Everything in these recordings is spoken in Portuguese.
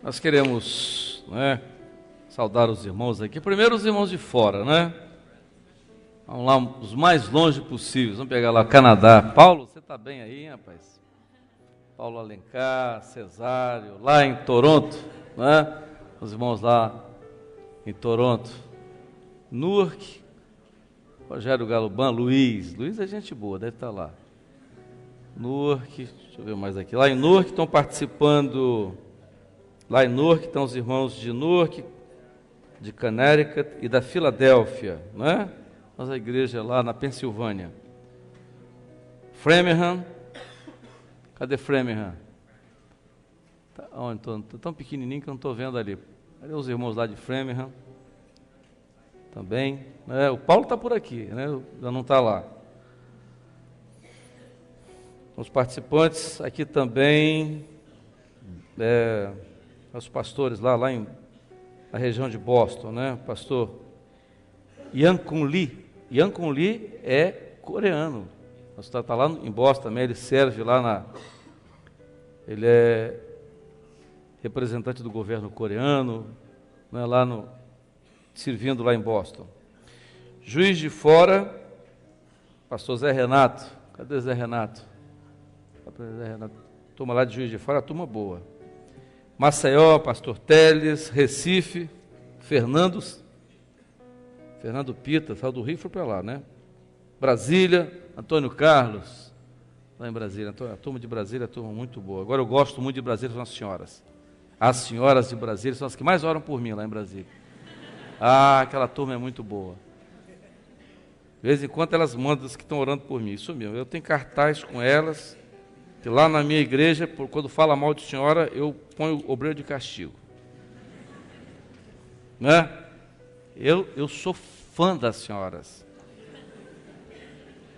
Nós queremos, né, saudar os irmãos aqui. Primeiro os irmãos de fora, né? Vamos lá, os mais longe possíveis. Vamos pegar lá, Canadá. Paulo, você está bem aí, hein, rapaz? Paulo Alencar, Cesário, lá em Toronto, né? Os irmãos lá em Toronto. Newark, Rogério Galuban, Luiz é gente boa, deve estar lá. Newark, deixa eu ver mais aqui. Lá em Newark estão participando. Lá em Newark estão os irmãos de Newark, de Connecticut e da Filadélfia, né? Nossa igreja lá na Pensilvânia. Framingham, cadê Framingham? Tá, tá tão pequenininho que eu não estou vendo ali. Cadê os irmãos lá de Framingham? Também. O Paulo está por aqui, né? Já não está lá. Os participantes aqui também, os pastores lá na região de Boston, né? Pastor Yang Kun Lee. Yang Kun Lee é coreano. Está lá em Boston também, ele serve lá ele é representante do governo coreano, né? Servindo lá em Boston. Juiz de Fora, pastor Zé Renato. Cadê Zé Renato? Zé Renato. Turma lá de Juiz de Fora, turma boa. Maceió, pastor Teles. Recife, Fernando Pita, saiu do Rio e foi para lá, né? Brasília, Antônio Carlos, lá em Brasília. A turma de Brasília é turma muito boa. Agora eu gosto muito de Brasília, são as senhoras. As senhoras de Brasília são as que mais oram por mim lá em Brasília. Aquela turma é muito boa. De vez em quando elas mandam as que estão orando por mim, isso mesmo. Eu tenho cartaz com elas, que lá na minha igreja, quando fala mal de senhora, eu ponho obreiro de castigo. Né? Eu sou fã das senhoras.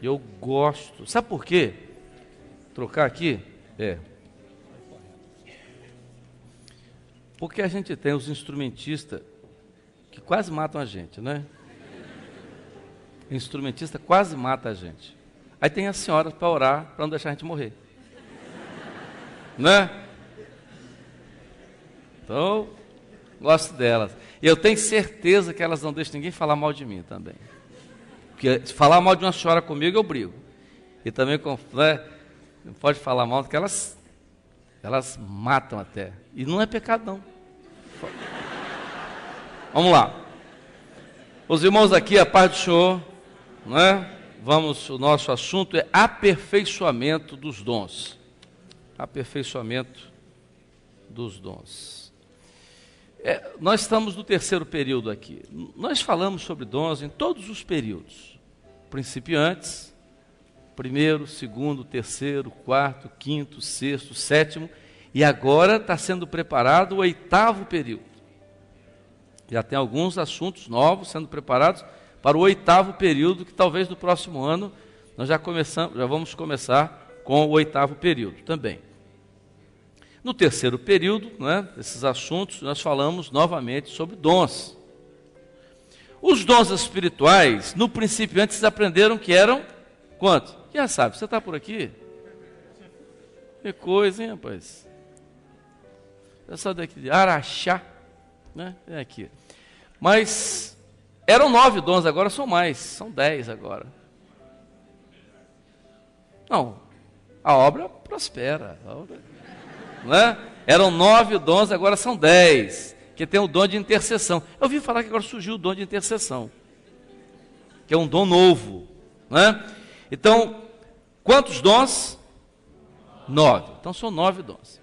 Eu gosto. Sabe por quê? Trocar aqui? Porque a gente tem os instrumentistas que quase matam a gente, né? O instrumentista quase mata a gente. Aí tem as senhoras para orar, para não deixar a gente morrer. Né? Então, gosto delas. E eu tenho certeza que elas não deixam ninguém falar mal de mim também. Porque se falar mal de uma senhora comigo, eu brigo. E também, né, não pode falar mal, porque elas matam até. E não é pecado, não. Vamos lá. Os irmãos aqui, a paz do Senhor, né? O nosso assunto é aperfeiçoamento dos dons. Aperfeiçoamento dos dons. Nós estamos no terceiro período aqui. Nós falamos sobre dons em todos os períodos. Principiantes, primeiro, segundo, terceiro, quarto, quinto, sexto, sétimo. E agora está sendo preparado o oitavo período. Já tem alguns assuntos novos sendo preparados para o oitavo período, que talvez no próximo ano nós já vamos começar com o oitavo período também. No terceiro período, né, desses assuntos, nós falamos novamente sobre dons. Os dons espirituais, no princípio, antes aprenderam que eram quantos? Já sabe, você está por aqui? Que coisa, hein, rapaz? Eu sou daqui de Araxá, né? É aqui. Mas eram 9 dons, agora são mais, são 10 agora. Não, a obra prospera. Né? Eram 9 dons, agora são 10, que tem o dom de intercessão. Eu ouvi falar que agora surgiu o dom de intercessão, que é um dom novo, né? Então, quantos dons? 9. Então são 9 dons.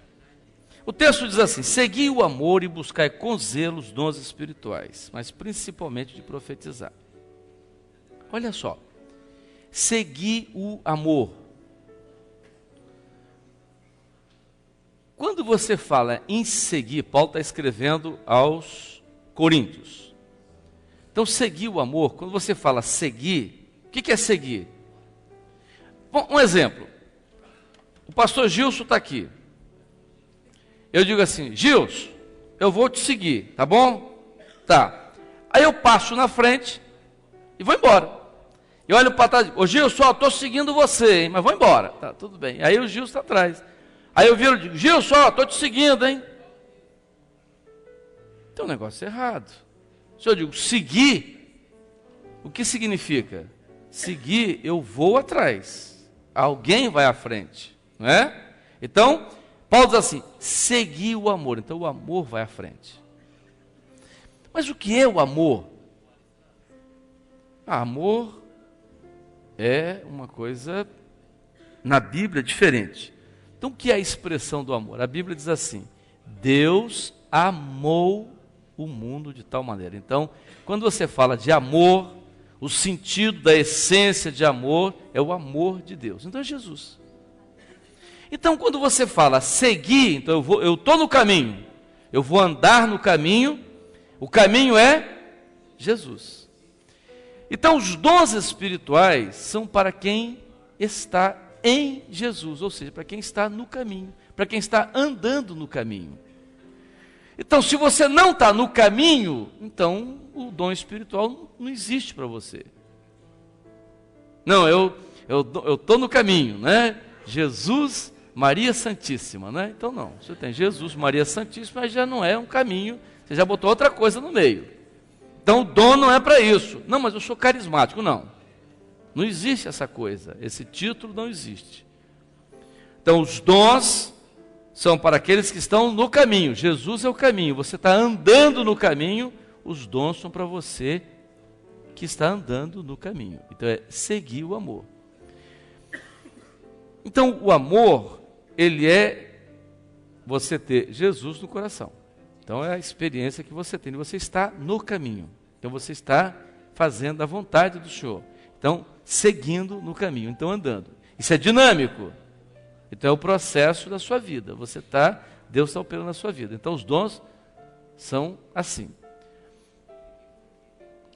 O texto diz assim: segui o amor e buscai com zelo os dons espirituais, mas principalmente de profetizar. Olha só, segui o amor. Quando você fala em seguir, Paulo está escrevendo aos Coríntios. Então, seguir o amor, quando você fala seguir, o que é seguir? Bom, um exemplo. O pastor Gilson está aqui. Eu digo assim: Gilson, eu vou te seguir, tá bom? Tá. Aí eu passo na frente e vou embora. E olho para trás e digo: ô Gilson, estou seguindo você, hein, mas vou embora. Tá, tudo bem. Aí o Gilson está atrás. Aí eu viro e digo: Gilson, estou te seguindo, hein? tem um negócio errado. Se eu digo seguir, o que significa? Seguir, eu vou atrás. Alguém vai à frente, não é? Então, Paulo diz assim, seguir o amor. Então, o amor vai à frente. Mas o que é o amor? Amor é uma coisa, na Bíblia, diferente. Então, o que é a expressão do amor? A Bíblia diz assim, Deus amou o mundo de tal maneira. Então, quando você fala de amor, o sentido da essência de amor é o amor de Deus. Então, é Jesus. Então, quando você fala seguir, então eu estou no caminho, eu vou andar no caminho, o caminho é Jesus. Então, os dons espirituais são para quem está em Jesus, ou seja, para quem está no caminho, para quem está andando no caminho. Então, se você não está no caminho, então o dom espiritual não existe para você. Não, eu estou no caminho, né? Jesus, Maria Santíssima, né? Então não, você tem Jesus, Maria Santíssima, mas já não é um caminho, você já botou outra coisa no meio. Então o dom não é para isso. Não, mas eu sou carismático, não. Não existe essa coisa, esse título não existe. Então os dons são para aqueles que estão no caminho. Jesus é o caminho, você está andando no caminho, os dons são para você que está andando no caminho. Então é seguir o amor. Então o amor, ele é você ter Jesus no coração. Então é a experiência que você tem, você está no caminho. Então você está fazendo a vontade do Senhor. Então, seguindo no caminho, então andando. Isso é dinâmico. Então é o processo da sua vida. Deus está operando na sua vida. Então os dons são assim.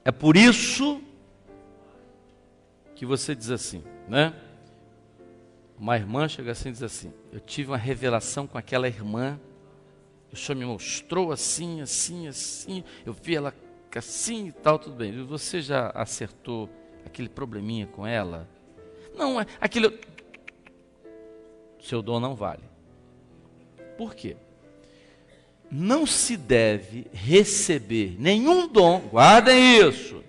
É por isso que você diz assim, né? Uma irmã chega assim e diz assim, eu tive uma revelação com aquela irmã, o Senhor me mostrou assim, assim, assim, eu vi ela assim e tal, tudo bem. Você já acertou aquele probleminha com ela? Não, aquele... Seu dom não vale. Por quê? Não se deve receber nenhum dom, guardem isso,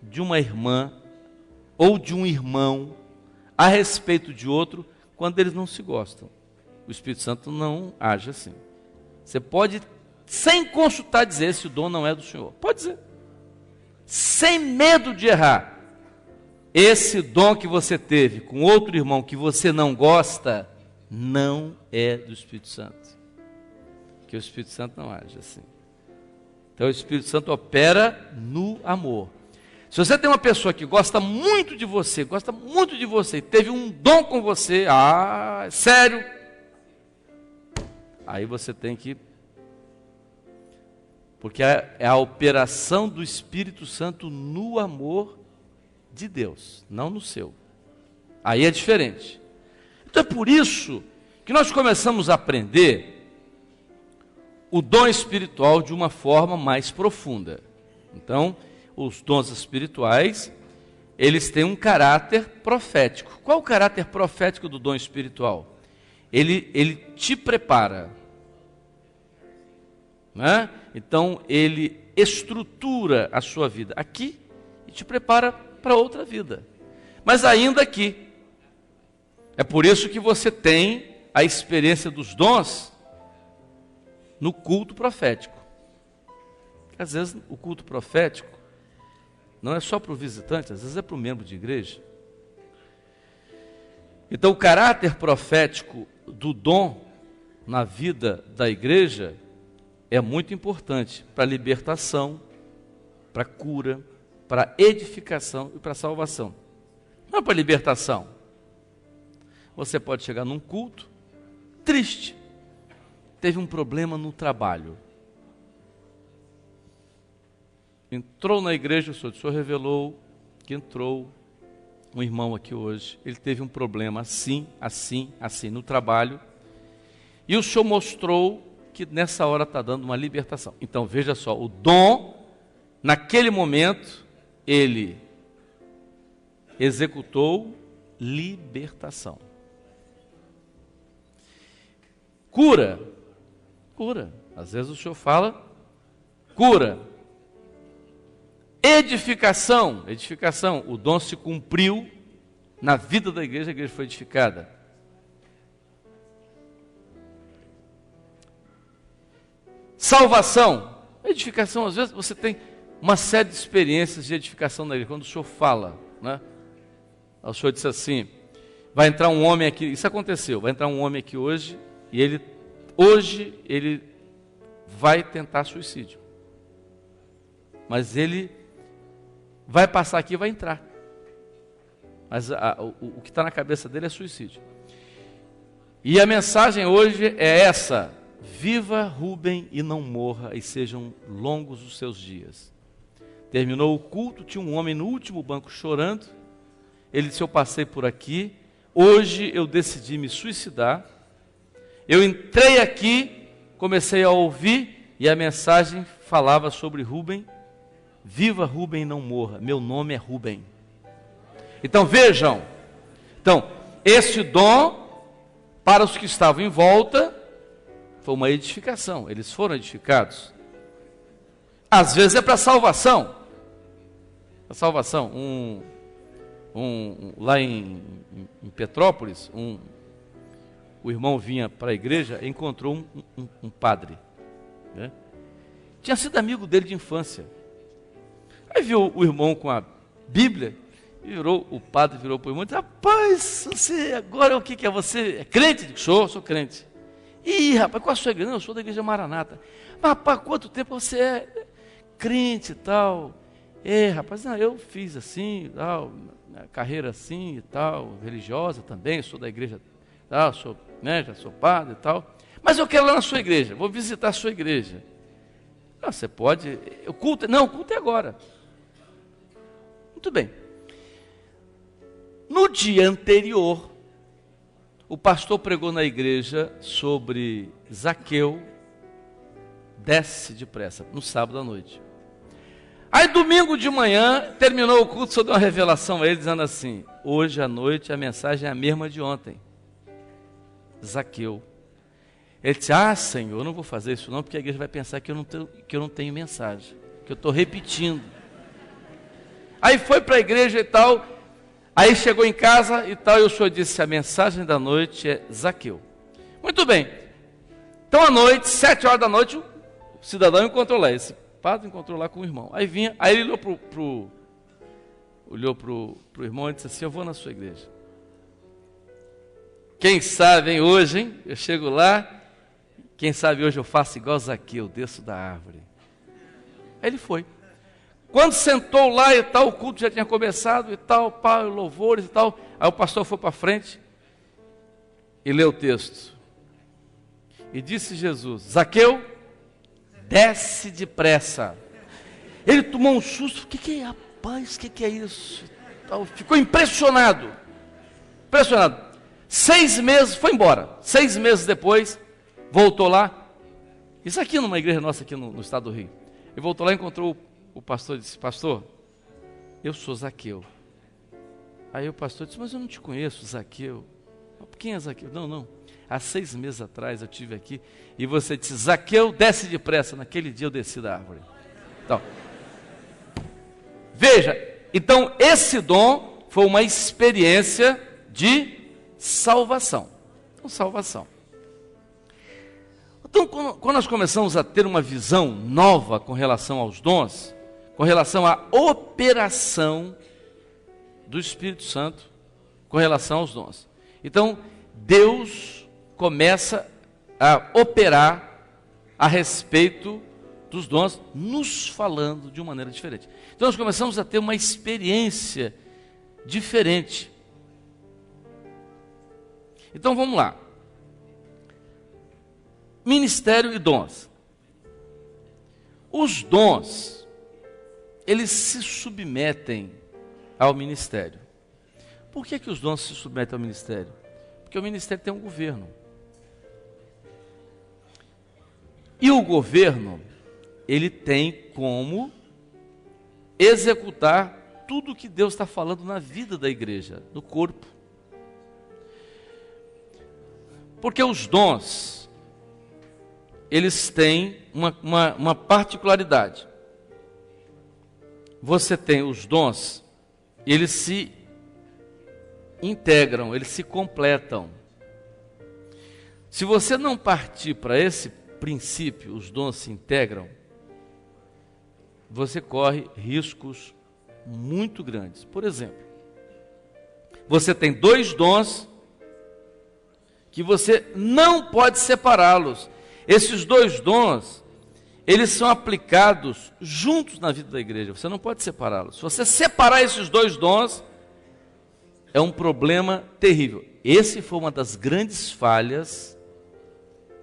de uma irmã ou de um irmão a respeito de outro quando eles não se gostam. O Espírito Santo não age assim. Você pode, sem consultar, dizer esse dom não é do Senhor. Pode dizer. Sem medo de errar. Esse dom que você teve com outro irmão que você não gosta, não é do Espírito Santo. Porque o Espírito Santo não age assim. Então o Espírito Santo opera no amor. Se você tem uma pessoa que gosta muito de você, e teve um dom com você, sério, aí você tem que... Porque é a operação do Espírito Santo no amor de Deus, não no seu. Aí é diferente. Então é por isso que nós começamos a aprender o dom espiritual de uma forma mais profunda. Então, os dons espirituais, eles têm um caráter profético. Qual o caráter profético do dom espiritual? Ele te prepara, né? Então ele estrutura a sua vida aqui e te prepara para outra vida, mas ainda aqui. É por isso que você tem a experiência dos dons no culto profético. Às vezes o culto profético não é só para o visitante, às vezes é para o membro de igreja. Então o caráter profético do dom na vida da igreja é muito importante para a libertação, para a cura, para a edificação e para a salvação. Não é para a libertação. Você pode chegar num culto triste, teve um problema no trabalho. Entrou na igreja, o Senhor revelou que entrou um irmão aqui hoje, ele teve um problema assim, assim, assim no trabalho, e o Senhor mostrou que nessa hora está dando uma libertação. Então veja só, o dom, naquele momento, ele executou libertação. Cura. Às vezes o Senhor fala cura. Edificação, o dom se cumpriu na vida da igreja, a igreja foi edificada. Salvação, edificação, às vezes você tem uma série de experiências de edificação na igreja, quando o Senhor fala, né? O Senhor disse assim, vai entrar um homem aqui, isso aconteceu, vai entrar um homem aqui hoje, e hoje ele vai tentar suicídio, mas ele vai passar aqui e vai entrar, mas o que está na cabeça dele é suicídio, e a mensagem hoje é essa: viva Rubem e não morra, e sejam longos os seus dias. Terminou o culto, tinha um homem no último banco chorando, ele disse, eu passei por aqui, hoje eu decidi me suicidar, eu entrei aqui, comecei a ouvir, e a mensagem falava sobre Rubem, viva Rubem e não morra, meu nome é Rubem. Então vejam, esse dom, para os que estavam em volta, foi uma edificação, eles foram edificados. Às vezes é para salvação. A salvação, lá em Petrópolis, o irmão vinha para a igreja e encontrou um padre, né? Tinha sido amigo dele de infância. Aí viu o irmão com a Bíblia, o padre virou para o irmão e disse, rapaz, você agora o que é? Você é crente? Eu digo, sou crente. Ih, rapaz, qual a sua igreja? Não, eu sou da igreja Maranata. Mas, rapaz, quanto tempo você é crente e tal? Rapaz, não, eu fiz assim, tal, carreira assim e tal, religiosa também, sou da igreja tal, já sou padre e tal. Mas eu quero ir lá na sua igreja, vou visitar a sua igreja. Não, você pode, o culto é agora. Muito bem. No dia anterior, o pastor pregou na igreja sobre Zaqueu, desce depressa, no sábado à noite. Aí domingo de manhã, terminou o culto, só deu uma revelação a ele, dizendo assim, hoje à noite a mensagem é a mesma de ontem. Zaqueu. Ele disse, Senhor, eu não vou fazer isso não, porque a igreja vai pensar que eu não tenho mensagem, que eu estou repetindo. Aí foi para a igreja e tal, aí chegou em casa e tal, e o senhor disse, a mensagem da noite é Zaqueu. Muito bem. Então à noite, 7 horas da noite, o cidadão encontrou lá, esse padre encontrou lá com o irmão. Aí ele olhou pro irmão e disse assim, eu vou na sua igreja. Quem sabe, hoje, hein? Eu chego lá, quem sabe hoje eu faço igual Zaqueu, desço da árvore. Aí ele foi. Quando sentou lá e tal, o culto já tinha começado e tal, louvores e tal. Aí o pastor foi para frente e leu o texto. E disse Jesus, Zaqueu, desce depressa. Ele tomou um susto, rapaz, o que é isso? Ficou impressionado. 6 meses, foi embora. 6 meses depois, voltou lá. Isso aqui numa igreja nossa aqui no estado do Rio. Ele voltou lá e encontrou o pastor e disse, pastor, eu sou Zaqueu. Aí o pastor disse, mas eu não te conheço, Zaqueu. Quem é Zaqueu? Não. Há 6 meses atrás eu estive aqui e você disse, Zaqueu, desce depressa. Naquele dia eu desci da árvore. Então, veja, então esse dom foi uma experiência de salvação. Então, quando nós começamos a ter uma visão nova com relação aos dons, com relação à operação do Espírito Santo, com relação aos dons. Então, Deus começa a operar a respeito dos dons, nos falando de uma maneira diferente. Então, nós começamos a ter uma experiência diferente. Então, vamos lá. Ministério e dons. Os dons, eles se submetem ao ministério. Por que os dons se submetem ao ministério? Porque o ministério tem um governo. E o governo, ele tem como executar tudo o que Deus está falando na vida da igreja, do corpo. Porque os dons, eles têm uma particularidade. Você tem os dons, eles se integram, eles se completam. Se você não partir para esse princípio, os dons se integram, você corre riscos muito grandes. Por exemplo, você tem 2 dons que você não pode separá-los. Esses 2 dons, eles são aplicados juntos na vida da igreja. Você não pode separá-los. Se você separar esses 2 dons, é um problema terrível. Esse foi uma das grandes falhas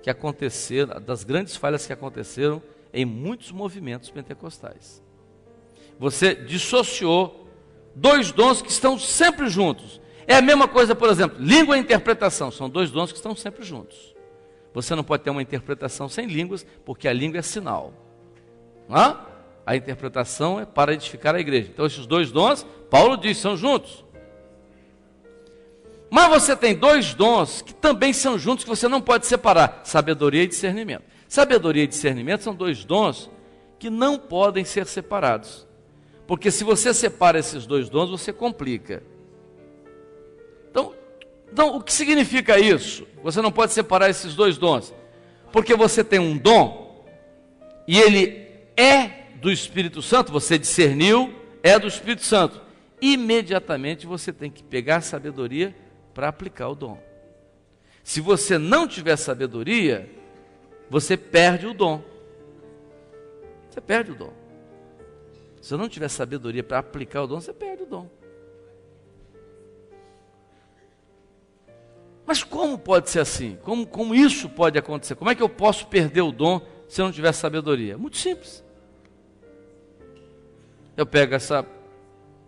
que aconteceram, em muitos movimentos pentecostais. Você dissociou 2 dons que estão sempre juntos. É a mesma coisa, por exemplo, língua e interpretação. São 2 dons que estão sempre juntos. Você não pode ter uma interpretação sem línguas, porque a língua é sinal. A interpretação é para edificar a igreja. Então esses 2 dons, Paulo diz, são juntos. Mas você tem 2 dons que também são juntos, que você não pode separar: sabedoria e discernimento. Sabedoria e discernimento são 2 dons que não podem ser separados. Porque se você separa esses 2 dons, você complica. Então, o que significa isso? Você não pode separar esses 2 dons. Porque você tem um dom, e ele é do Espírito Santo, você discerniu, é do Espírito Santo. Imediatamente você tem que pegar a sabedoria para aplicar o dom. Se você não tiver sabedoria, você perde o dom. Você perde o dom. Se você não tiver sabedoria para aplicar o dom, você perde o dom. Mas como pode ser assim? Como isso pode acontecer? Como é que eu posso perder o dom se eu não tiver sabedoria? Muito simples. Eu pego essa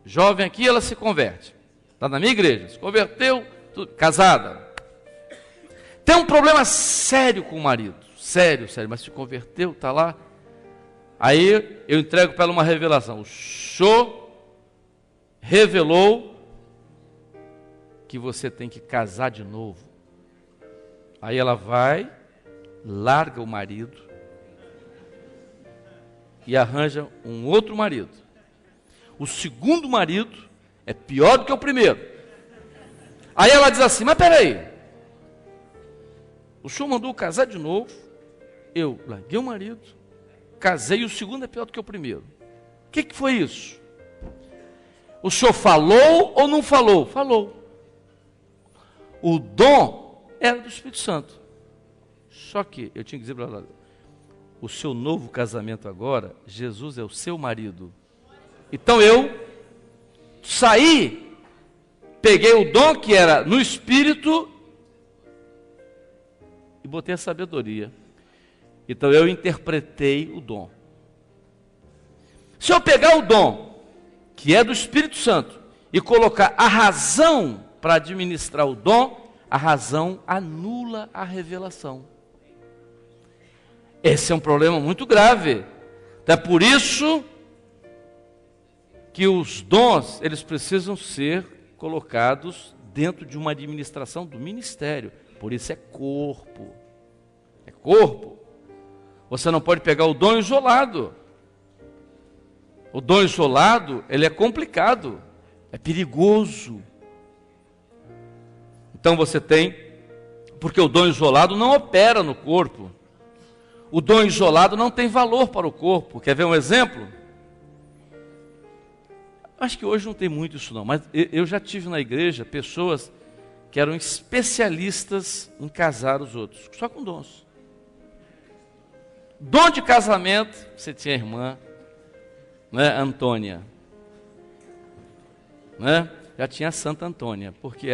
jovem aqui, ela se converte. Está na minha igreja, se converteu, casada. Tem um problema sério com o marido. Sério, mas se converteu, está lá. Aí eu entrego para ela uma revelação. O senhor revelou que você tem que casar de novo. Aí ela vai, larga o marido e arranja um outro marido. O segundo marido é pior do que o primeiro. Aí ela diz assim: mas peraí, o senhor mandou casar de novo, eu larguei o marido, casei e o segundo é pior do que o primeiro. O que foi isso? O senhor falou ou não falou? Falou. O dom era do Espírito Santo. Só que eu tinha que dizer para ela: o seu novo casamento agora, Jesus é o seu marido. Então eu saí, peguei o dom que era no Espírito e botei a sabedoria. Então eu interpretei o dom. Se eu pegar o dom que é do Espírito Santo e colocar a razão para administrar o dom, a razão anula a revelação. Esse é um problema muito grave. É por isso que os dons, eles precisam ser colocados dentro de uma administração do ministério. Por isso é corpo. É corpo. Você não pode pegar o dom isolado. O dom isolado, ele é complicado, é perigoso. Então você tem, porque o dom isolado não opera no corpo. O dom isolado não tem valor para o corpo. Quer ver um exemplo? Acho que hoje não tem muito isso não, mas eu já tive na igreja pessoas que eram especialistas em casar os outros, só com dons. Dom de casamento, você tinha a irmã, né, Antônia, né? Já tinha a Santa Antônia, porque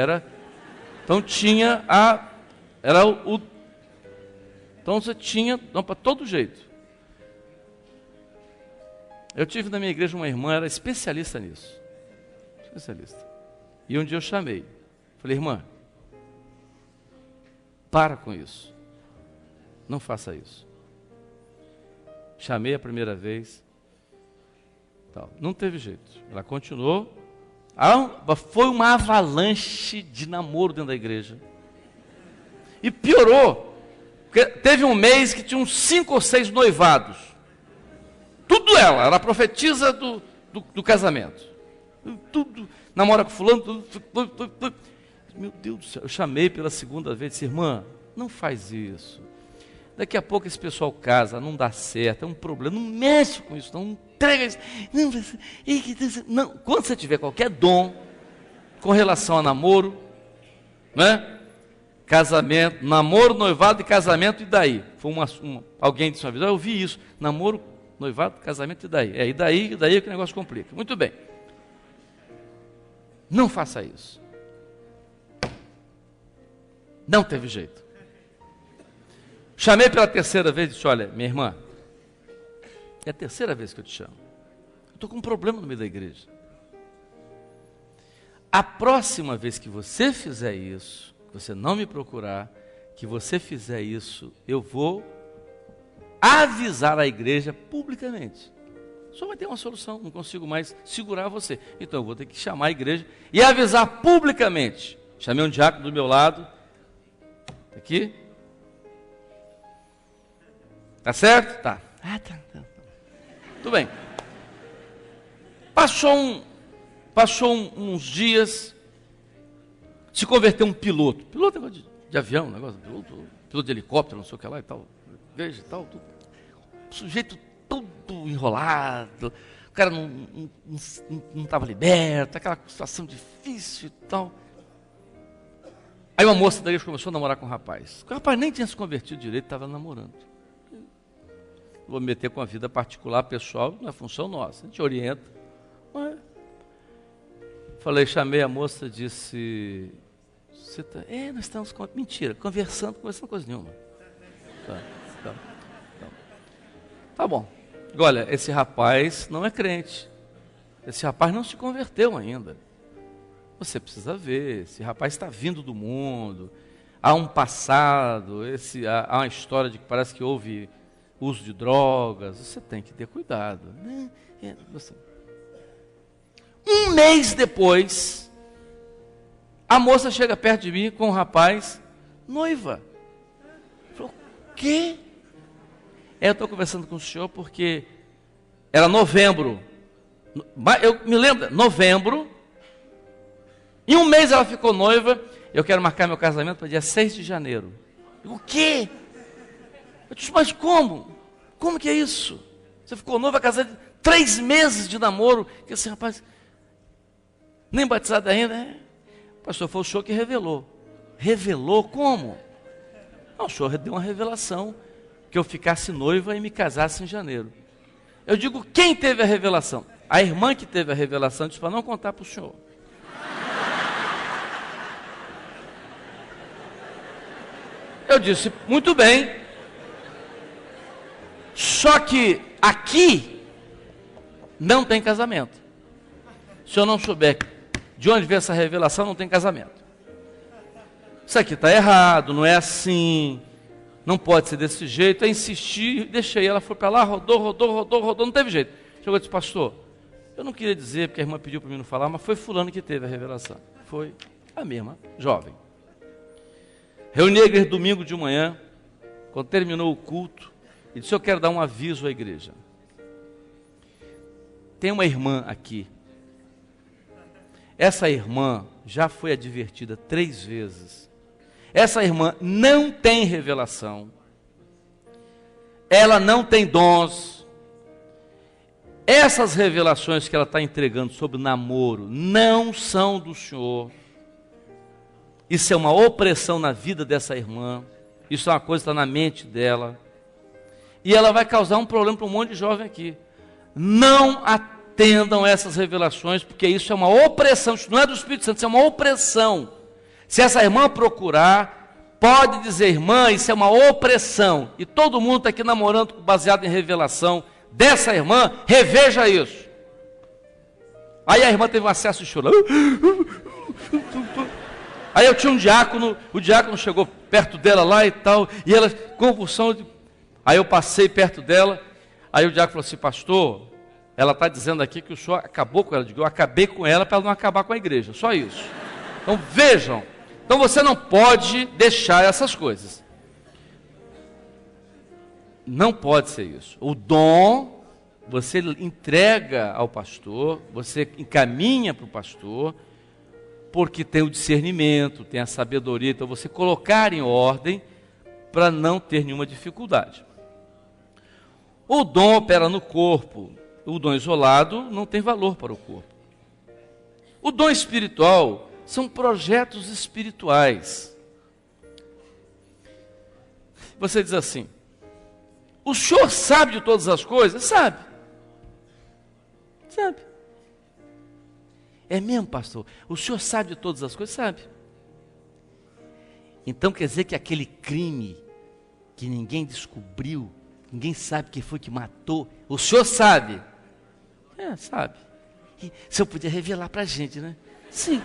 então tinha então você tinha para todo jeito. Eu tive na minha igreja uma irmã, era especialista nisso. Especialista. E um dia eu chamei. Falei: irmã, para com isso. Não faça isso. Chamei a primeira vez. Não teve jeito. Ela continuou. Foi uma avalanche de namoro dentro da igreja. E piorou. Porque Teve um mês que tinha uns 5 ou 6 noivados. Tudo ela, era a profetisa do casamento. Tudo, namora com fulano, tudo. Meu Deus do céu, eu chamei pela segunda vez, disse, irmã, não faz isso. Daqui a pouco esse pessoal casa, não dá certo, é um problema, não mexe com isso, não entrega isso. Não, quando você tiver qualquer dom com relação a namoro, né? Casamento, namoro, noivado e casamento, e daí? Foi alguém disse uma vez, eu vi isso, namoro, noivado, casamento, e daí? E daí que o negócio complica. Muito bem. Não faça isso. Não teve jeito. Chamei pela terceira vez e disse, olha, minha irmã, é a terceira vez que eu te chamo. Eu estou com um problema no meio da igreja. A próxima vez que você fizer isso, que você não me procurar, que você fizer isso, eu vou avisar a igreja publicamente. Só vai ter uma solução, não consigo mais segurar você. Então eu vou ter que chamar a igreja e avisar publicamente. Chamei um diácono do meu lado, aqui. Tá certo? Tá. Tá. Tudo bem. Passou uns dias, se converteu um piloto. Piloto é negócio de avião, negócio de piloto de helicóptero, não sei o que lá e tal. Veja e tal. Tudo. O sujeito todo enrolado, o cara não estava liberto, aquela situação difícil e tal. Aí uma moça da igreja começou a namorar com um rapaz. O rapaz nem tinha se convertido direito, estava namorando. Vou me meter com a vida particular, pessoal, não é função nossa, a gente orienta. Mas... chamei a moça, disse, nós estamos, mentira, conversando coisa nenhuma. Tá bom. Olha, esse rapaz não é crente, esse rapaz não se converteu ainda. Você precisa ver, esse rapaz está vindo do mundo, há um passado, há uma história de que parece que houve uso de drogas, você tem que ter cuidado. Né? Um mês depois, a moça chega perto de mim com um rapaz, noiva. Falou, o quê? Eu estou conversando com o senhor porque era novembro. Eu me lembro, novembro. Em um mês ela ficou noiva. Eu quero marcar meu casamento para dia 6 de janeiro. O quê? Eu disse, mas como? Como que é isso? Você ficou noiva, casada, 3 meses de namoro. Que esse rapaz, nem batizado ainda. Pastor, foi o senhor que revelou. Revelou como? Não, o senhor deu uma revelação, que eu ficasse noiva e me casasse em janeiro. Eu digo, quem teve a revelação? A irmã que teve a revelação disse para não contar para o senhor. Eu disse, muito bem. Só que aqui não tem casamento. Se eu não souber de onde veio essa revelação, não tem casamento. Isso aqui está errado, não é assim, não pode ser desse jeito. Eu insisti, deixei, ela foi para lá, rodou, não teve jeito. Chegou e disse, pastor, eu não queria dizer, porque a irmã pediu para mim não falar, mas foi fulano que teve a revelação. Foi a mesma, jovem. Reuni a igreja domingo de manhã, quando terminou o culto, e disse, eu quero dar um aviso à igreja. Tem uma irmã aqui. Essa irmã já foi advertida 3 vezes. Essa irmã não tem revelação. Ela não tem dons. Essas revelações que ela está entregando sobre namoro não são do Senhor. Isso é uma opressão na vida dessa irmã. Isso é uma coisa que está na mente dela. E ela vai causar um problema para um monte de jovem aqui. Não atendam essas revelações, porque isso é uma opressão. Isso não é do Espírito Santo, isso é uma opressão. Se essa irmã procurar, pode dizer, irmã, isso é uma opressão. E todo mundo está aqui namorando baseado em revelação dessa irmã, reveja isso. Aí a irmã teve um acesso de choro. Aí eu tinha um diácono, o diácono chegou perto dela lá e tal, e ela, convulsão, aí eu passei perto dela, aí o diácono falou assim, pastor, ela está dizendo aqui que o senhor acabou com ela. Eu digo, eu acabei com ela para ela não acabar com a igreja, só isso. Então vejam, então você não pode deixar essas coisas. Não pode ser isso. O dom, você entrega ao pastor, você encaminha para o pastor, porque tem o discernimento, tem a sabedoria, então você colocar em ordem para não ter nenhuma dificuldade. O dom opera no corpo, o dom isolado não tem valor para o corpo. O dom espiritual são projetos espirituais. Você diz assim: o senhor sabe de todas as coisas? Sabe. Sabe. É mesmo, pastor? O senhor sabe de todas as coisas? Sabe. Então quer dizer que aquele crime que ninguém descobriu, ninguém sabe quem foi que matou, o senhor sabe? Sabe. E o senhor podia revelar para a gente, né? Sim.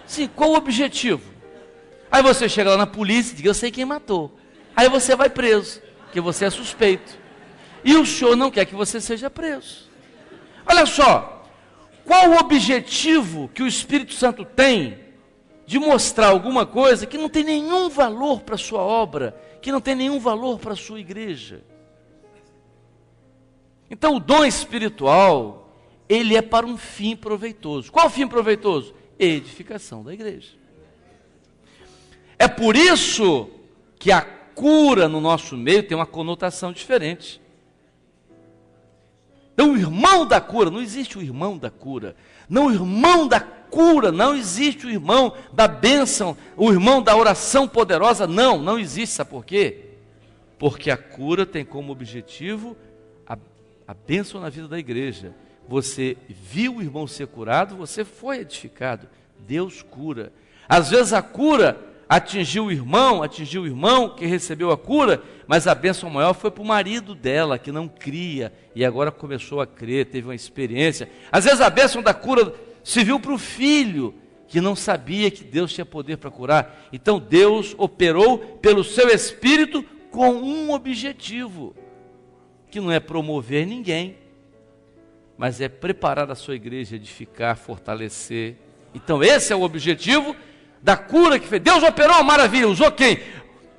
Sim, qual o objetivo? Aí você chega lá na polícia e diz: eu sei quem matou. Aí você vai preso, porque você é suspeito. E o senhor não quer que você seja preso. Olha só, qual o objetivo que o Espírito Santo tem de mostrar alguma coisa que não tem nenhum valor para a sua obra, que não tem nenhum valor para a sua igreja? Então o dom espiritual, ele é para um fim proveitoso. Qual o fim proveitoso? Edificação da igreja. É por isso que a cura no nosso meio tem uma conotação diferente. Então o irmão da cura, não existe o irmão da cura. Não, o irmão da cura, não existe o irmão da bênção, o irmão da oração poderosa, não existe. Sabe por quê? Porque a cura tem como objetivo a bênção na vida da igreja. Você viu o irmão ser curado, você foi edificado. Deus cura. Às vezes a cura atingiu o irmão que recebeu a cura, mas a bênção maior foi para o marido dela, que não cria, e agora começou a crer, teve uma experiência. Às vezes a bênção da cura se viu para o filho, que não sabia que Deus tinha poder para curar. Então Deus operou pelo seu Espírito com um objetivo, que não é promover ninguém, mas é preparar a sua igreja, edificar, fortalecer. Então esse é o objetivo da cura que fez. Deus operou, maravilha, usou quem?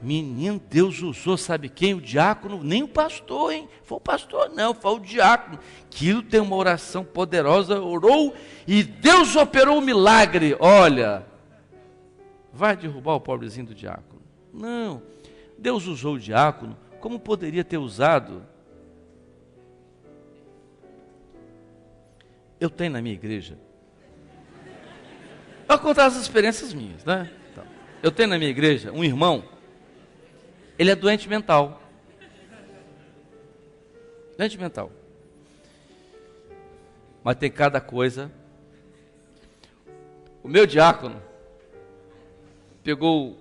Menino, Deus usou, sabe quem? O diácono, nem o pastor, hein? Foi o pastor não, foi o diácono. Aquilo tem uma oração poderosa, orou e Deus operou o milagre. Olha, vai derrubar o pobrezinho do diácono. Não, Deus usou o diácono como poderia ter usado. Eu tenho na minha igreja, vou contar as experiências minhas, né? Então, eu tenho na minha igreja um irmão, ele é doente mental. Doente mental. Mas tem cada coisa. O meu diácono pegou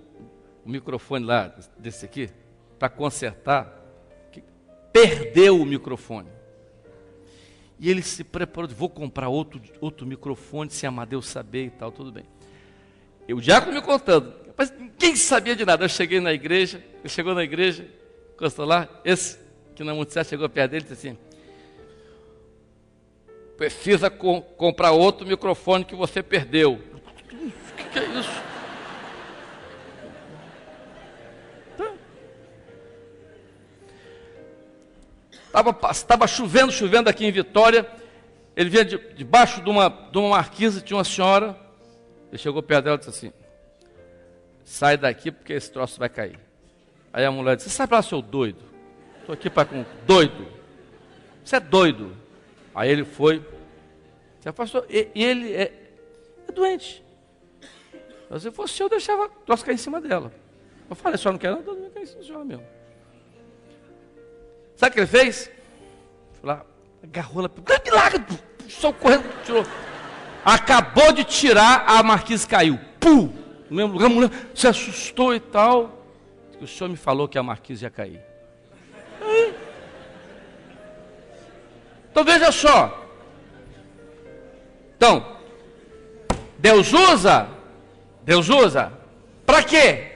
o microfone lá, desse aqui, para consertar, perdeu o microfone. E ele se preparou, vou comprar outro microfone, se Amadeus saber e tal, tudo bem. E o diácono me contando, mas ninguém sabia de nada. Eu cheguei na igreja, ele chegou na igreja, encostou lá, esse que não é muito certo, chegou perto dele e disse assim: precisa comprar outro microfone que você perdeu. O que é isso? Estava chovendo aqui em Vitória. Ele vinha debaixo de uma marquise, tinha uma senhora. Ele chegou perto dela e disse assim: sai daqui porque esse troço vai cair. Aí a mulher disse: você sabe lá, seu doido? Estou aqui para com doido. Você é doido. Aí ele foi, se afastou. E ele é doente. Se fosse eu, deixava o troço cair em cima dela. Eu falei: a senhora não quer não? Não quer isso, a senhora mesmo. Sabe o que ele fez? Foi lá, agarrou ela, milagre, só correndo, tirou. Acabou de tirar, a marquise caiu. Pum! No mesmo lugar, a mulher se assustou e tal. O senhor me falou que a marquise ia cair. Aí. Então veja só. Então, Deus usa. Para quê?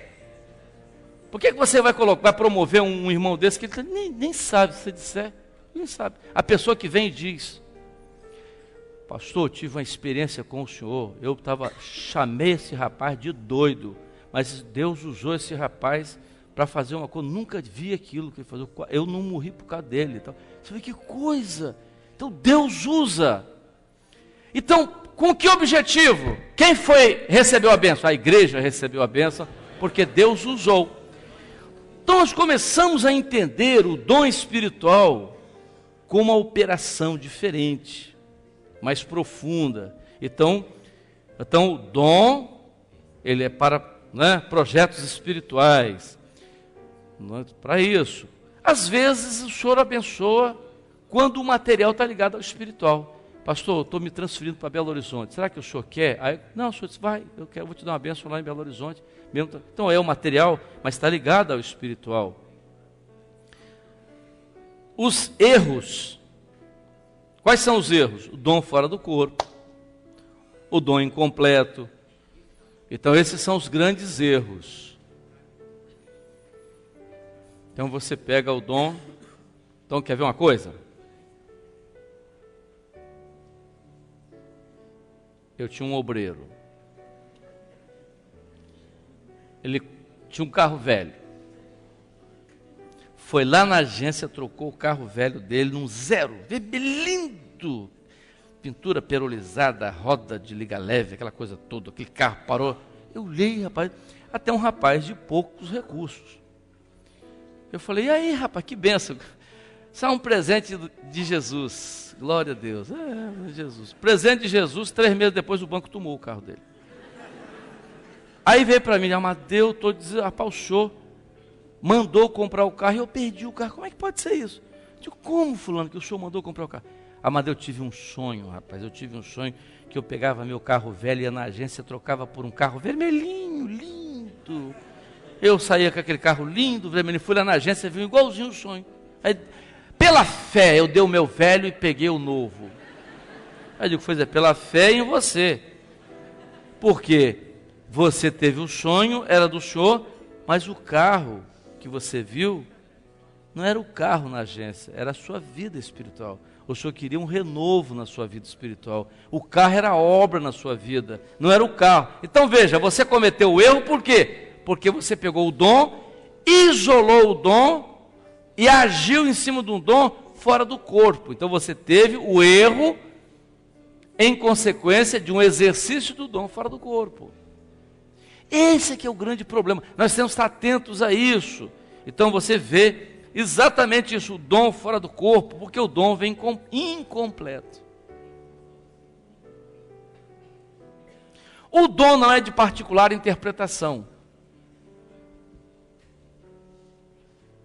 Por que você vai promover um irmão desse que ele nem sabe, se você disser, nem sabe. A pessoa que vem e diz: pastor, eu tive uma experiência com o senhor, chamei esse rapaz de doido, mas Deus usou esse rapaz para fazer uma coisa, nunca vi aquilo que ele fazia, eu não morri por causa dele. Então, você vê que coisa, então Deus usa. Então, com que objetivo? Quem recebeu a bênção? A igreja recebeu a bênção, porque Deus usou. Então nós começamos a entender o dom espiritual como uma operação diferente, mais profunda. Então o dom, ele é para projetos espirituais, para isso. Às vezes o Senhor abençoa quando o material está ligado ao espiritual. Pastor, eu estou me transferindo para Belo Horizonte, será que o senhor quer? Aí, não, o senhor disse, vai, eu vou te dar uma bênção lá em Belo Horizonte. Então é o material, mas está ligado ao espiritual. Os erros, quais são os erros? O dom fora do corpo, o dom incompleto. Então esses são os grandes erros. Então você pega o dom, então quer ver uma coisa? Eu tinha um obreiro, ele tinha um carro velho, foi lá na agência, trocou o carro velho dele num zero, lindo, pintura perolizada, roda de liga leve, aquela coisa toda, aquele carro parou, eu olhei, rapaz, até um rapaz de poucos recursos, eu falei, e aí rapaz, que benção, isso é um presente de Jesus, glória a Deus, Jesus, presente de Jesus, 3 meses depois o banco tomou o carro dele. Aí veio para mim, Amadeu, estou dizendo, rapaz, o senhor mandou comprar o carro e eu perdi o carro, como é que pode ser isso? Eu digo, como fulano, que o senhor mandou comprar o carro? Amadeu, eu tive um sonho, rapaz, que eu pegava meu carro velho, ia na agência, trocava por um carro vermelhinho, lindo, eu saía com aquele carro lindo, vermelhinho, fui lá na agência, viu igualzinho o sonho, aí, pela fé, eu dei o meu velho e peguei o novo. Aí eu digo, pela fé em você. Porque você teve o sonho, era do senhor, mas o carro que você viu, não era o carro na agência, era a sua vida espiritual. O senhor queria um renovo na sua vida espiritual. O carro era a obra na sua vida, não era o carro. Então veja, você cometeu o erro por quê? Porque você pegou o dom, isolou o dom, e agiu em cima de um dom fora do corpo. Então você teve o erro em consequência de um exercício do dom fora do corpo. Esse é que é o grande problema. Nós temos que estar atentos a isso. Então você vê exatamente isso, o dom fora do corpo, porque o dom vem incompleto. O dom não é de particular interpretação.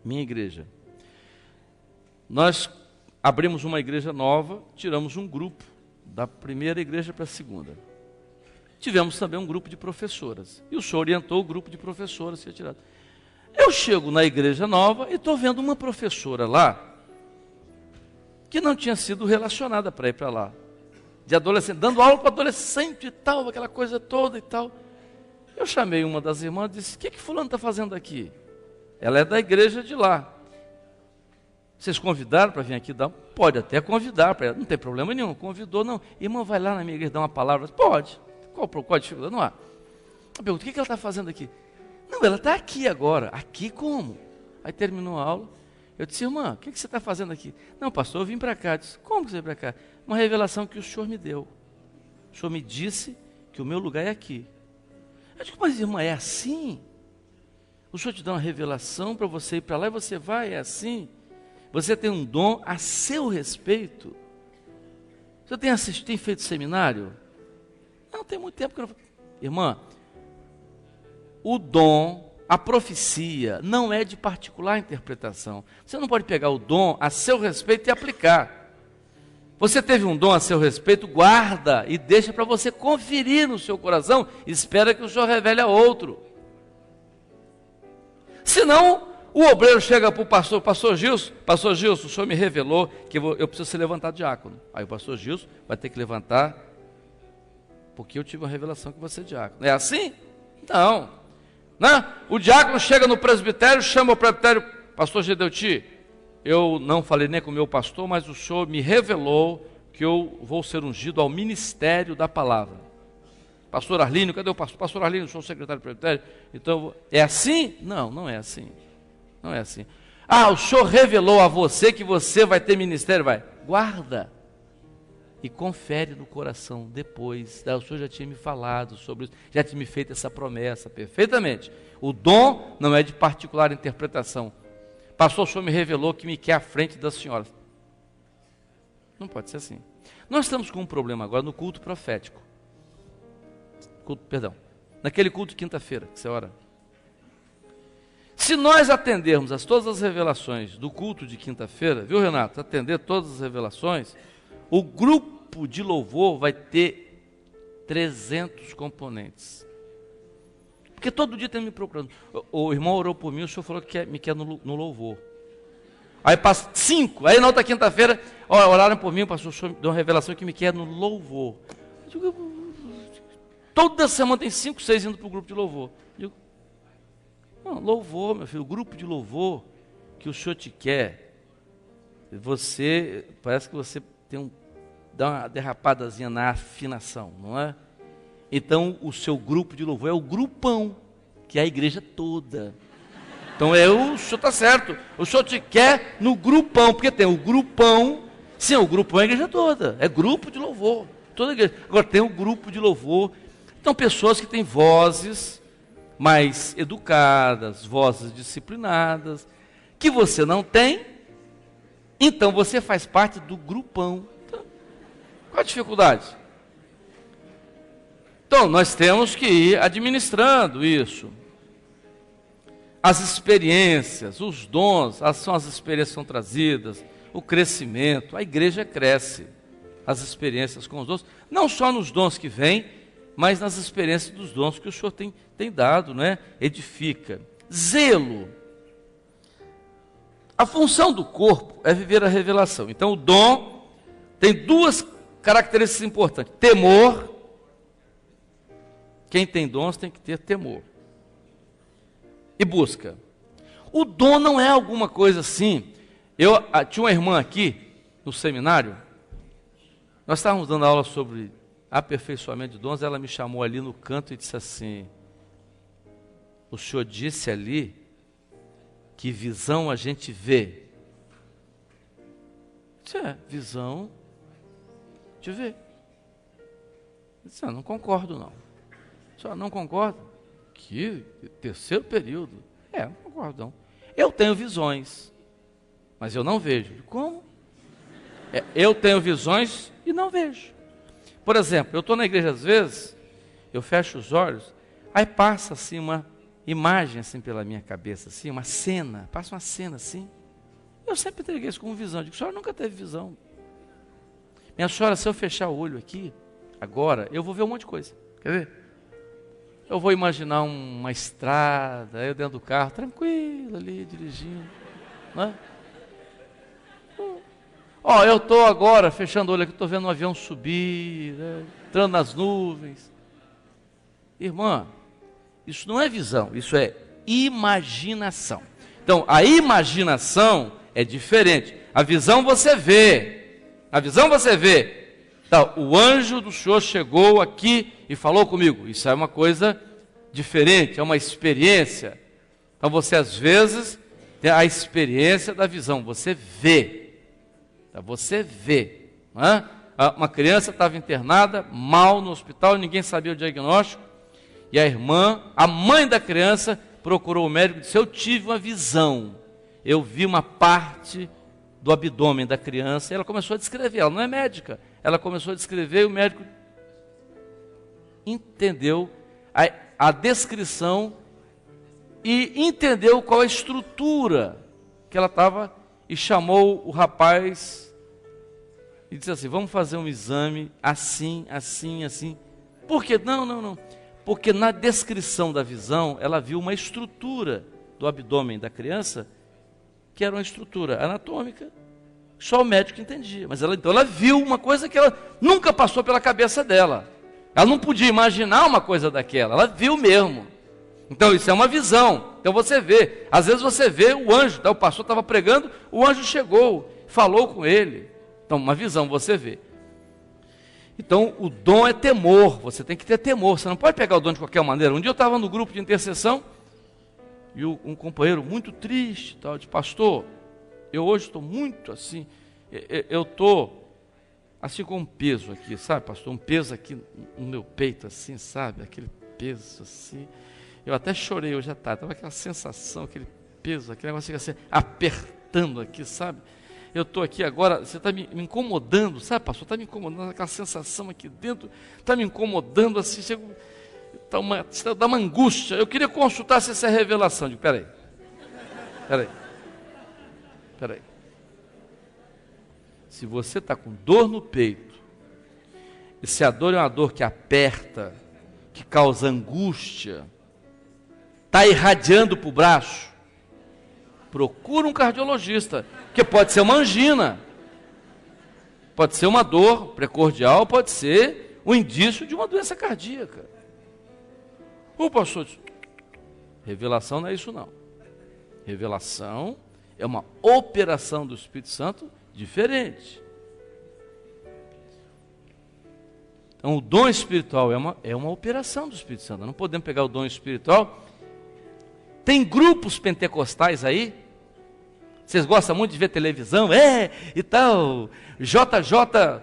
Minha igreja. Nós abrimos uma igreja nova, tiramos um grupo da primeira igreja para a segunda. Tivemos também um grupo de professoras. E o senhor orientou o grupo de professoras a ser tirado. Eu chego na igreja nova e estou vendo uma professora lá que não tinha sido relacionada para ir para lá. De adolescente, dando aula para adolescente e tal, aquela coisa toda e tal. Eu chamei uma das irmãs e disse, o que fulano está fazendo aqui? Ela é da igreja de lá. Vocês convidaram para vir aqui dar? Pode até convidar, não tem problema nenhum. Convidou, não. Irmã, vai lá na minha igreja dar uma palavra. Pode. Qual a dificuldade? Não há. Eu pergunto, o que ela está fazendo aqui? Não, ela está aqui agora. Aqui como? Aí terminou a aula. Eu disse, irmã, o que você está fazendo aqui? Não, pastor, eu vim para cá. Eu disse, como que você veio para cá? Uma revelação que o senhor me deu. O senhor me disse que o meu lugar é aqui. Eu digo, mas irmã, é assim? O senhor te dá uma revelação para você ir para lá e você vai, é assim? Você tem um dom a seu respeito? Você tem feito seminário? Não, tem muito tempo que eu não... Irmã, o dom, a profecia, não é de particular interpretação. Você não pode pegar o dom a seu respeito e aplicar. Você teve um dom a seu respeito, guarda e deixa para você conferir no seu coração, espera que o Senhor revele a outro. Senão, o obreiro chega para o pastor Gilson, o senhor me revelou que eu preciso ser levantado diácono. Aí o pastor Gilson vai ter que levantar, porque eu tive uma revelação que você é diácono. É assim? Não. O diácono chega no presbitério, chama o presbitério, pastor Gedeuti, eu não falei nem com o meu pastor, mas o senhor me revelou que eu vou ser ungido ao ministério da palavra. Pastor Arlínio, cadê o pastor? Pastor Arlínio, sou o secretário do presbitério. Então, é assim? Não, não é assim. Não é assim. Ah, o Senhor revelou a você que você vai ter ministério, vai. Guarda. E confere no coração depois. O Senhor já tinha me falado sobre isso, já tinha me feito essa promessa perfeitamente. O dom não é de particular interpretação. Pastor, o Senhor me revelou que me quer à frente das senhoras. Não pode ser assim. Nós estamos com um problema agora no culto profético. Naquele culto de quinta-feira, que você ora. Se nós atendermos a todas as revelações do culto de quinta-feira, viu, Renato? Atender todas as revelações, o grupo de louvor vai ter 300 componentes. Porque todo dia tem me procurando. O irmão orou por mim, o senhor falou que me quer no louvor. Aí passa 5, aí na outra quinta-feira, oraram por mim, pastor, o senhor deu uma revelação que me quer no louvor. Toda semana tem 5, 6 indo para o grupo de louvor. Eu digo, não, louvor, meu filho, o grupo de louvor que o senhor te quer, você, parece que você dá uma derrapadazinha na afinação, não é? Então, o seu grupo de louvor é o grupão, que é a igreja toda. Então, o senhor está certo, o senhor te quer no grupão, porque tem o grupão, sim, o grupão é a igreja toda, é grupo de louvor, toda a igreja. Agora, tem o grupo de louvor, então, pessoas que têm vozes mais educadas, vozes disciplinadas, que você não tem, então você faz parte do grupão. Então, qual a dificuldade? Então, nós temos que ir administrando isso. As experiências, os dons, são as experiências que são trazidas, o crescimento, a igreja cresce, as experiências com os dons, não só nos dons que vêm, mas nas experiências dos dons que o Senhor tem dado, né? Edifica. Zelo. A função do corpo é viver a revelação. Então, o dom tem 2 características importantes. Temor. Quem tem dons tem que ter temor. E busca. O dom não é alguma coisa assim. Tinha uma irmã aqui, no seminário, nós estávamos dando aula sobre aperfeiçoamento de dons, ela me chamou ali no canto e disse assim, o senhor disse ali, que visão a gente vê. Disse, visão de ver. Disse, não concordo não. Só não concordo? Que terceiro período? Não concordo não. Eu tenho visões, mas eu não vejo. Como? Eu tenho visões e não vejo. Por exemplo, eu estou na igreja às vezes, eu fecho os olhos, aí passa assim uma imagem assim pela minha cabeça, assim, uma cena, passa uma cena assim. Eu sempre entreguei isso como visão. Eu digo, a senhora nunca teve visão. Minha senhora, se eu fechar o olho aqui, agora, eu vou ver um monte de coisa. Quer ver? Eu vou imaginar uma estrada, eu dentro do carro, tranquilo ali, dirigindo. Né? Eu estou agora, fechando o olho aqui, estou vendo um avião subir, né, entrando nas nuvens. Irmã, isso não é visão, isso é imaginação. Então, a imaginação é diferente. A visão você vê. A visão você vê. Então, o anjo do Senhor chegou aqui e falou comigo. Isso é uma coisa diferente, é uma experiência. Então, você às vezes tem a experiência da visão, você vê. Você vê. Né? Uma criança estava internada, mal no hospital, ninguém sabia o diagnóstico. E a irmã, a mãe da criança, procurou o médico e disse, eu tive uma visão. Eu vi uma parte do abdômen da criança. E ela começou a descrever, ela não é médica. Ela começou a descrever e o médico entendeu a descrição e entendeu qual a estrutura que ela estava e chamou o rapaz e disse assim, vamos fazer um exame assim, assim, assim. Por quê? Não. Porque na descrição da visão, ela viu uma estrutura do abdômen da criança, que era uma estrutura anatômica, só o médico entendia. Mas então ela viu uma coisa que ela nunca passou pela cabeça dela. Ela não podia imaginar uma coisa daquela, ela viu mesmo. Então isso é uma visão. Então você vê, às vezes você vê o anjo, então, o pastor estava pregando, o anjo chegou, falou com ele. Então uma visão você vê. Então o dom é temor, você tem que ter temor, você não pode pegar o dom de qualquer maneira. Um dia eu estava no grupo de intercessão E um companheiro muito triste, tal, disse, pastor, eu hoje estou muito assim, eu estou assim com um peso aqui, sabe, pastor? Um peso aqui no meu peito, assim, sabe? Aquele peso assim. Eu até chorei hoje à tarde, estava aquela sensação, aquele peso, aquele negócio assim, apertando aqui, sabe? Eu estou aqui agora, você está me incomodando, sabe, pastor? Está me incomodando, aquela sensação aqui dentro, está me incomodando assim, dá uma angústia. Eu queria consultar se essa é revelação. Eu digo, peraí. Se você está com dor no peito, e se a dor é uma dor que aperta, que causa angústia, está irradiando para o braço, procura um cardiologista, que pode ser uma angina, pode ser uma dor precordial, pode ser um indício de uma doença cardíaca. O pastor diz, revelação não é isso não. Revelação é uma operação do Espírito Santo diferente. Então, o dom espiritual é uma operação do Espírito Santo. Não podemos pegar o dom espiritual. Tem grupos pentecostais aí. Vocês gostam muito de ver televisão? E tal. JJ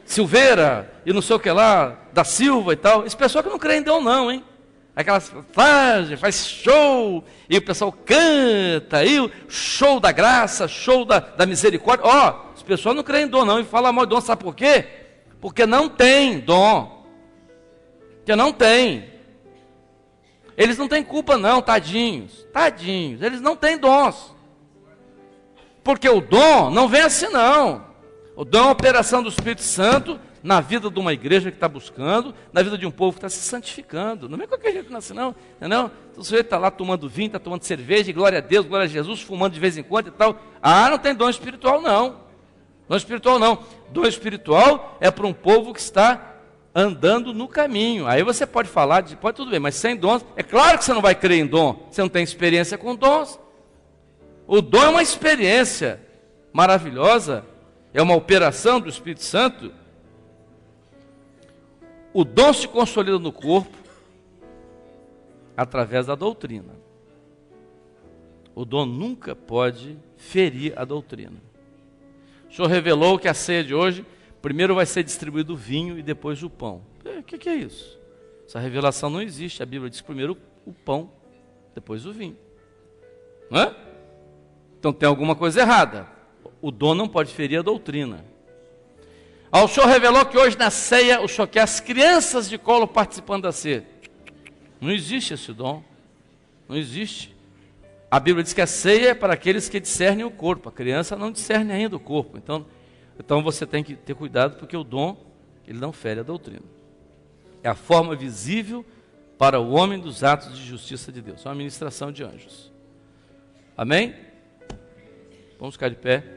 Silveira e não sei o que lá, da Silva e tal. Esse pessoal que não crê em dom não, hein? Aquelas faz show, e o pessoal canta, e o show da graça, show da misericórdia. Esse pessoal não crê em dom não, e fala mal de dom, sabe por quê? Porque não tem dom. Porque não tem. Eles não têm culpa não, tadinhos, eles não têm dons. Porque o dom não vem assim não. O dom é uma operação do Espírito Santo na vida de uma igreja que está buscando, na vida de um povo que está se santificando. Não é qualquer jeito não, assim, não, entendeu? O sujeito está lá tomando vinho, está tomando cerveja, e glória a Deus, glória a Jesus, fumando de vez em quando e tal. Não tem dom espiritual não. Dom espiritual não. Dom espiritual é para um povo que está andando no caminho. Aí você pode falar, pode tudo bem, mas sem dons, é claro que você não vai crer em dom, você não tem experiência com dons. O dom é uma experiência maravilhosa, é uma operação do Espírito Santo. O dom se consolida no corpo através da doutrina. O dom nunca pode ferir a doutrina. O Senhor revelou que a ceia de hoje, primeiro vai ser distribuído o vinho e depois o pão. O que é isso? Essa revelação não existe. A Bíblia diz primeiro o pão, depois o vinho. Não é? Então tem alguma coisa errada. O dom não pode ferir a doutrina. O Senhor revelou que hoje na ceia o Senhor quer as crianças de colo participando da ceia. Não existe esse dom. Não existe. A Bíblia diz que a ceia é para aqueles que discernem o corpo. A criança não discerne ainda o corpo. Então você tem que ter cuidado, porque o dom, ele não fere a doutrina. É a forma visível para o homem dos atos de justiça de Deus. É uma ministração de anjos. Amém? Vamos ficar de pé.